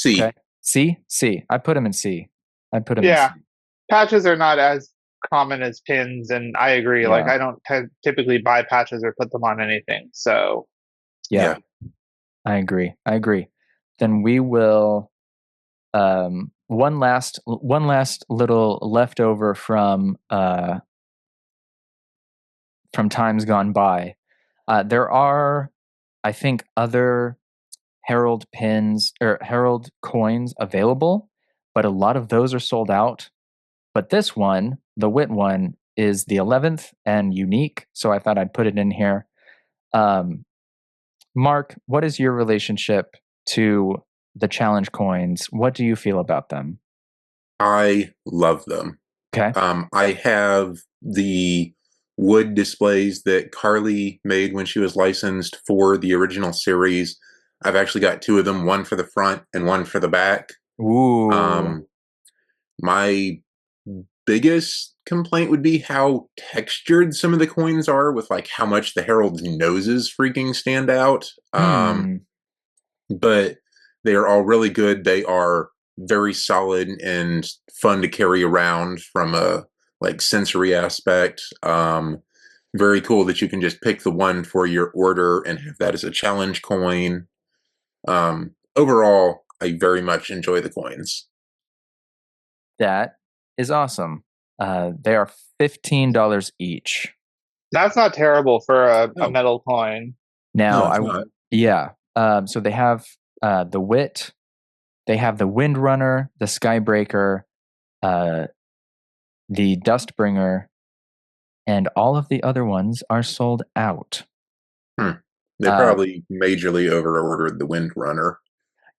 Okay. C. C? I put them in C. I'd put them in C. Yeah, patches are not as common as pins, and I agree. Like, Yeah. I don't typically buy patches or put them on anything. So Yeah. I agree. Then we will one last little leftover from times gone by. There are, I think, other Herald pins or Herald coins available, but a lot of those are sold out. But this one, the Wit one, is the 11th and unique, so I thought I'd put it in here. Mark, what is your relationship to the challenge coins? What do you feel about them? I love them. Okay. I have the wood displays that Carly made when she was licensed for the original series. I've actually got two of them, one for the front and one for the back. Ooh. My biggest complaint would be how textured some of the coins are, with like how much the Herald's noses freaking stand out. But they are all really good. They are very solid and fun to carry around from a like sensory aspect. Very cool that you can just pick the one for your order and have that as a challenge coin. Overall, I very much enjoy the coins. That is awesome. They are $15 each. that's not terrible for a No, metal coin. Now, it's not. yeah. So they have the Wit, they have the Windrunner, the Skybreaker, the Dustbringer, and all of the other ones are sold out. They probably majorly over-ordered the Windrunner.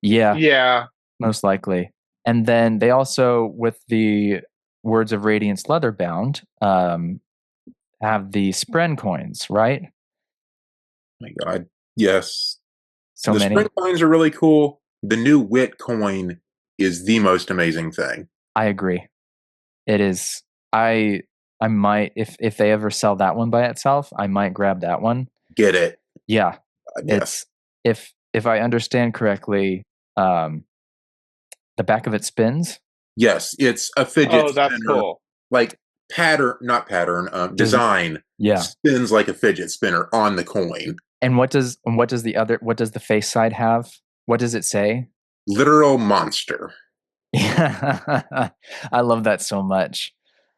Yeah, most likely. And then they also, with the Words of Radiance Leatherbound, have the Spren coins, right? My God, yes. So The many. Sprint coins are really cool. The new Wit coin is the most amazing thing. I agree. It is. I might, if they ever sell that one by itself, I might grab that one. Get it? Yeah. Yes. It's if I understand correctly, the back of it spins. Yes, it's a fidget Oh, that's spinner. cool. Like design. Yeah. Spins like a fidget spinner on the coin. And what does the face side have? What does it say? Literal monster. Yeah. I love that so much.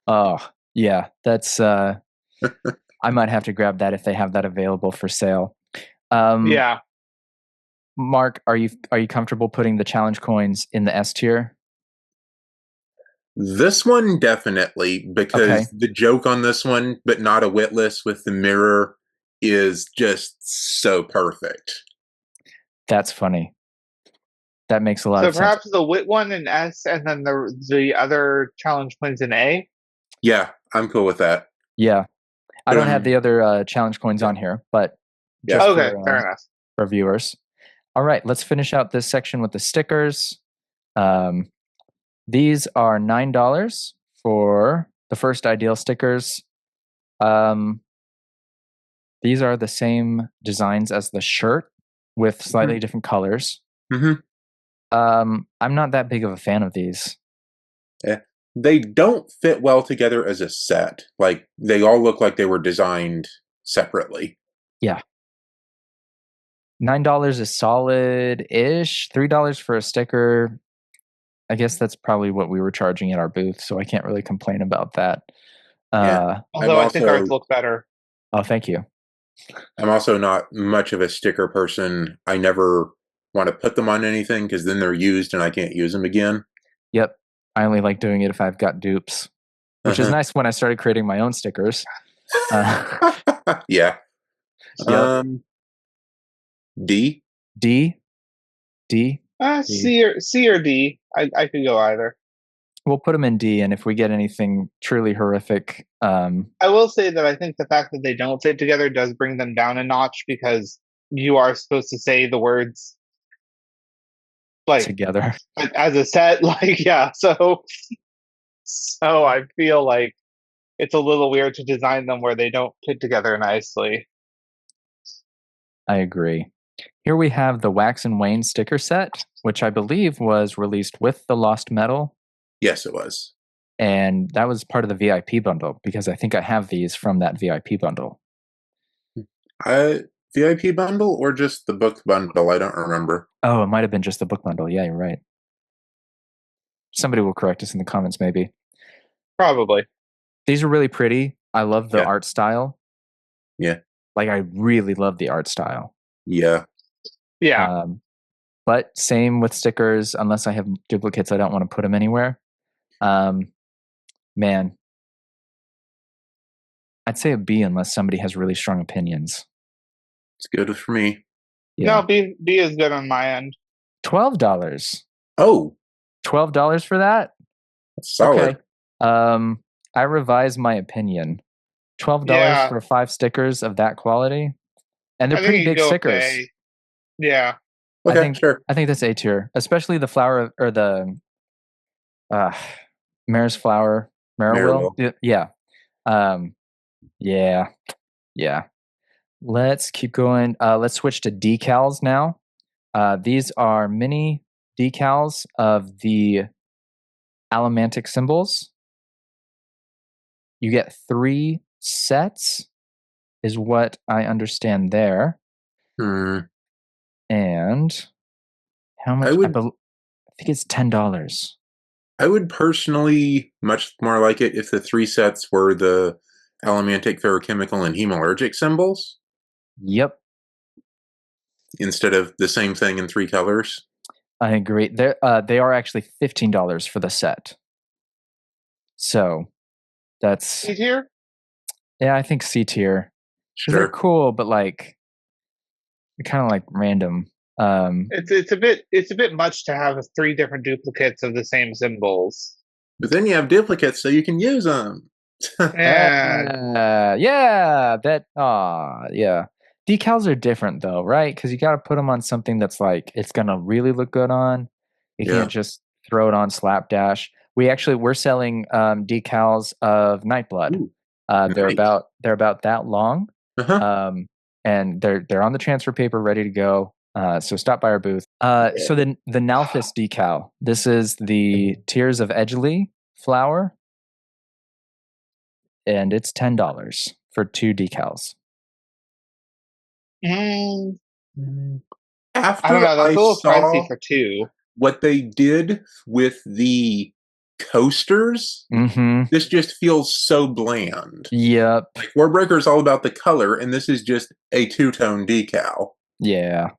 Oh, yeah. That's I might have to grab that if they have that available for sale. Yeah. Mark, are you comfortable putting the challenge coins in the S tier? This one definitely, because the joke on this one, but not a witless with the mirror, is just so perfect. That's funny. That makes a lot of sense. So perhaps the Wit one in S, and then the other challenge coins in A. Yeah, I'm cool with that. Yeah, I don't have the other challenge coins on here, but just okay, fair enough for viewers. All right, let's finish out this section with the stickers. These are $9 for the first ideal stickers. These are the same designs as the shirt with slightly different colors. I'm not that big of a fan of these. Yeah. They don't fit well together as a set. Like, they all look like they were designed separately. Yeah. $9 is solid-ish. $3 for a sticker. I guess that's probably what we were charging at our booth, so I can't really complain about that. Yeah. Although I think ours look better. Oh, thank you. I'm also not much of a sticker person. I never want to put them on anything because then they're used and I can't use them again. Yep. I only like doing it if I've got dupes. which is nice when I started creating my own stickers. Yeah. Yep. D. D. D. C or D. I could go either. We'll put them in D, and if we get anything truly horrific, I will say that I think the fact that they don't fit together does bring them down a notch, because you are supposed to say the words like together as a set. Like, yeah. So I feel like it's a little weird to design them where they don't fit together nicely. I agree. Here we have the Wax and Wayne sticker set, which I believe was released with the Lost Metal. Yes, it was. And that was part of the VIP bundle, because I think I have these from that VIP bundle. VIP bundle or just the book bundle? I don't remember. Oh, it might have been just the book bundle. Yeah, you're right. Somebody will correct us in the comments, maybe. Probably. These are really pretty. I love the art style. Yeah. Like, I really love the art style. Yeah. Yeah. But same with stickers. Unless I have duplicates, I don't want to put them anywhere. Man, I'd say a B unless somebody has really strong opinions. It's good for me. Yeah. No, B is good on my end. $12. Oh. $12 for that? That's solid. Okay. I revise my opinion. $12 for 5 stickers of that quality, and they're pretty big stickers. Yeah. Okay, sure. I think that's A tier, especially the flower or the Mare's Flower, Marrow. Yeah. Yeah. Let's keep going. Let's switch to decals now. These are mini decals of the allomantic symbols. You get 3 sets, is what I understand there. And how much? I think it's $10. I would personally much more like it if the 3 sets were the allomantic, ferrochemical, and hemalurgic symbols. Yep. Instead of the same thing in 3 colors. I agree. They are actually $15 for the set. So that's C tier? Yeah, I think C tier. Sure. They're cool, but like kind of like random. It's a bit much to have 3 different duplicates of the same symbols. But then you have duplicates, so you can use them. Yeah. Yeah. Decals are different though, right? Because you got to put them on something that's like it's gonna really look good on. You can't just throw it on Slapdash. We're selling decals of Nightblood. They're about that long, and they're on the transfer paper, ready to go. So stop by our booth. So then the Nalthus decal. This is the Tears of Edgley flower, and it's $10 for 2 decals. After I don't know, that's a little pricey for 2. What they did with the coasters, this just feels so bland. Yep. Like Warbreaker is all about the color, and this is just a 2-tone decal. Yeah.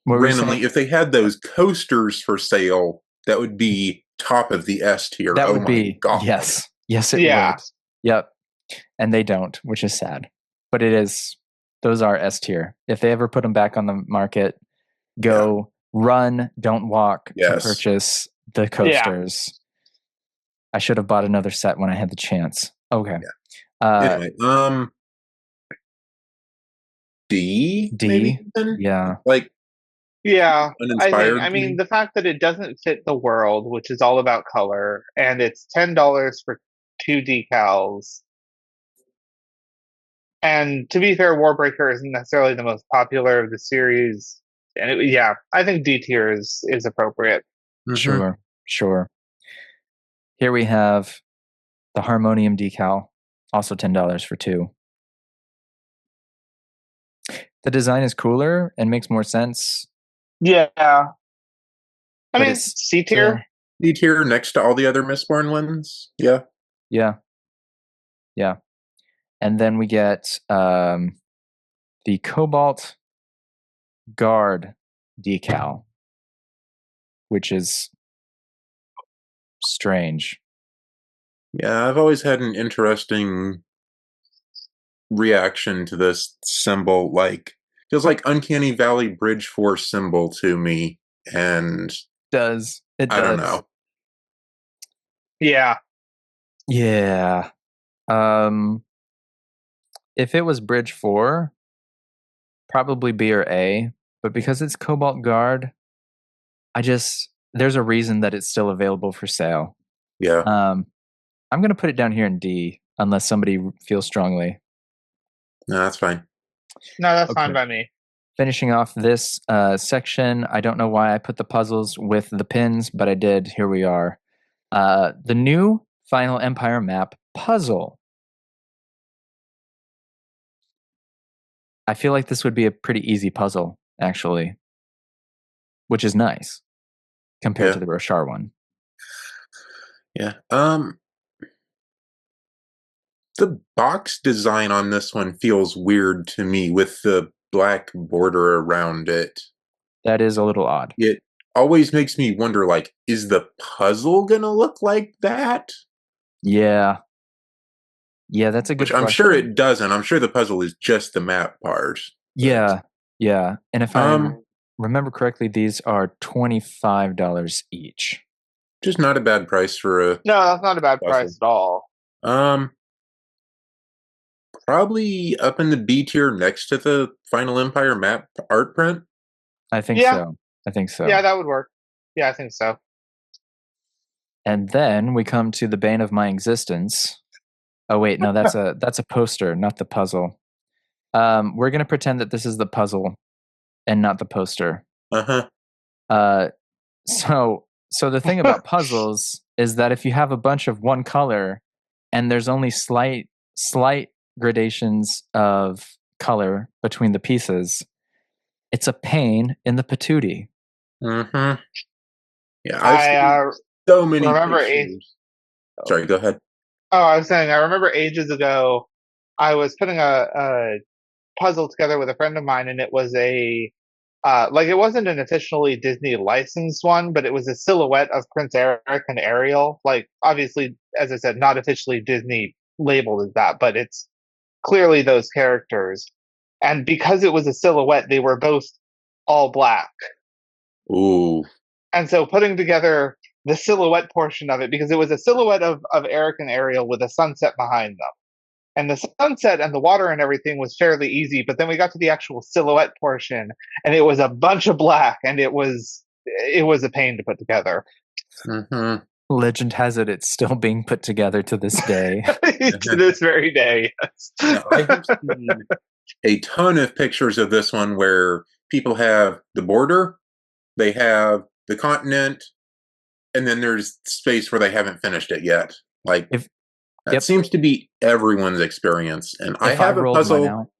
Randomly, if they had those coasters for sale, that would be top of the S tier. That would be. God. Yes, it would. Yep. And they don't, which is sad. But it is. Those are S tier. If they ever put them back on the market, run, don't walk to purchase the coasters. Yeah. I should have bought another set when I had the chance. Okay. Yeah. Anyway, D. Maybe? Yeah. Like. Yeah. I mean, the fact that it doesn't fit the world, which is all about color, and it's $10 for 2 decals. And to be fair, Warbreaker isn't necessarily the most popular of the series. And I think D tier is appropriate. Sure. Here we have the Harmonium decal, also $10 for 2. The design is cooler and makes more sense. Yeah. I mean, C tier. D tier next to all the other Mistborn ones. Yeah. And then we get the Cobalt Guard decal, which is strange. Yeah, I've always had an interesting reaction to this symbol. Like, feels like Uncanny Valley Bridge Force symbol to me, and It I don't does. know. Yeah. Yeah. If it was Bridge 4, probably B or A, but because it's Cobalt Guard, there's a reason that it's still available for sale. Yeah. I'm going to put it down here in D, unless somebody feels strongly. No, that's fine. No, that's fine by me. Finishing off this section, I don't know why I put the puzzles with the pins, but I did. Here we are. The new Final Empire map puzzle. I feel like this would be a pretty easy puzzle, actually, which is nice compared to the Roshar one. Yeah. The box design on this one feels weird to me with the black border around it. That is a little odd. It always makes me wonder, like, is the puzzle gonna look like that? Yeah. Yeah, that's a good question. I'm sure it doesn't. I'm sure the puzzle is just the map part. Yeah. Yeah. And if I remember correctly, these are $25 each. Just not a bad price for a... No, that's not a bad price at all. Probably up in the B tier next to the Final Empire map art print. I think so. Yeah, that would work. Yeah, I think so. And then we come to the bane of my existence. Oh wait, no, that's a poster, not the puzzle. We're gonna pretend that this is the puzzle and not the poster. So the thing about puzzles is that if you have a bunch of one color and there's only slight gradations of color between the pieces, it's a pain in the patootie. Yeah, I've seen so many pictures. Sorry, go ahead. Oh, I was saying, I remember ages ago, I was putting a puzzle together with a friend of mine, and it was it wasn't an officially Disney licensed one, but it was a silhouette of Prince Eric and Ariel. Like, obviously, as I said, not officially Disney labeled as that, but it's clearly those characters. And because it was a silhouette, they were both all black. Ooh. And so putting together the silhouette portion of it, because it was a silhouette of Eric and Ariel with a sunset behind them. And the sunset and the water and everything was fairly easy, but then we got to the actual silhouette portion, and it was a bunch of black, and it was a pain to put together. Legend has it's still being put together to this day. To this very day, yes. Now, I have seen a ton of pictures of this one where people have the border, they have the continent, and then there's space where they haven't finished it yet. Like, that seems to be everyone's experience. And I have a puzzle.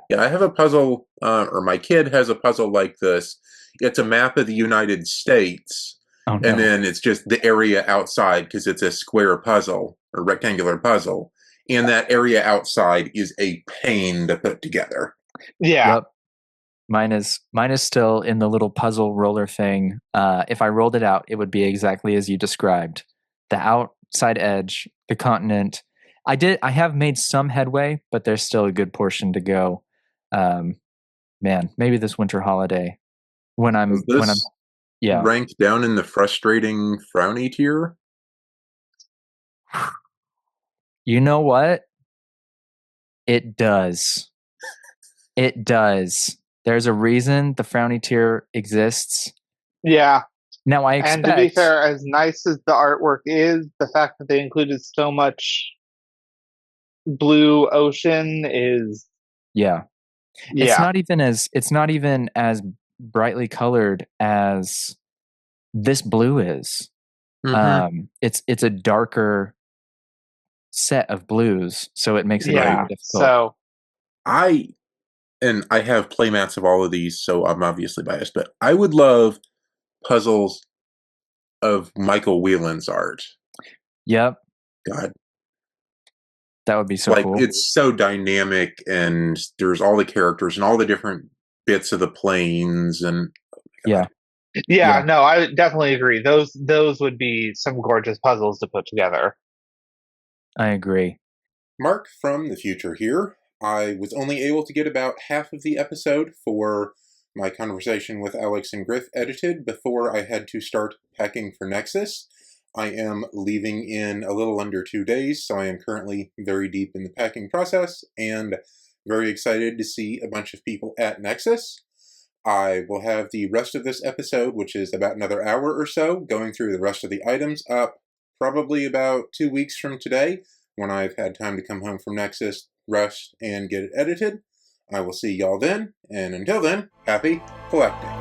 Yeah, I have a puzzle, or my kid has a puzzle like this. It's a map of the United States, and then it's just the area outside because it's a square puzzle or rectangular puzzle. And that area outside is a pain to put together. Yeah. Yep. Mine is still in the little puzzle roller thing. If I rolled it out, it would be exactly as you described. The outside edge, the continent. I have made some headway, but there's still a good portion to go. Man, maybe this winter holiday when I'm ranked down in the frustrating frowny tier. You know what? It does. It does. There's a reason the frowny tier exists. Yeah. Now I expect. And to be fair, as nice as the artwork is, the fact that they included so much blue ocean is. Yeah. It's not even as brightly colored as this blue is. It's a darker set of blues, so it makes it very difficult. So I have playmats of all of these, so I'm obviously biased, but I would love puzzles of Michael Whelan's art. Yep. God. That would be so cool. It's so dynamic, and there's all the characters and all the different bits of the planes, and Yeah, no, I definitely agree. Those would be some gorgeous puzzles to put together. I agree. Mark from the future here. I was only able to get about half of the episode for my conversation with Alex and Griff edited before I had to start packing for Nexus. I am leaving in a little under 2 days, so I am currently very deep in the packing process and very excited to see a bunch of people at Nexus. I will have the rest of this episode, which is about another hour or so, going through the rest of the items up probably about 2 weeks from today, when I've had time to come home from Nexus, rest, and get it edited. I will see y'all then, and until then, happy collecting.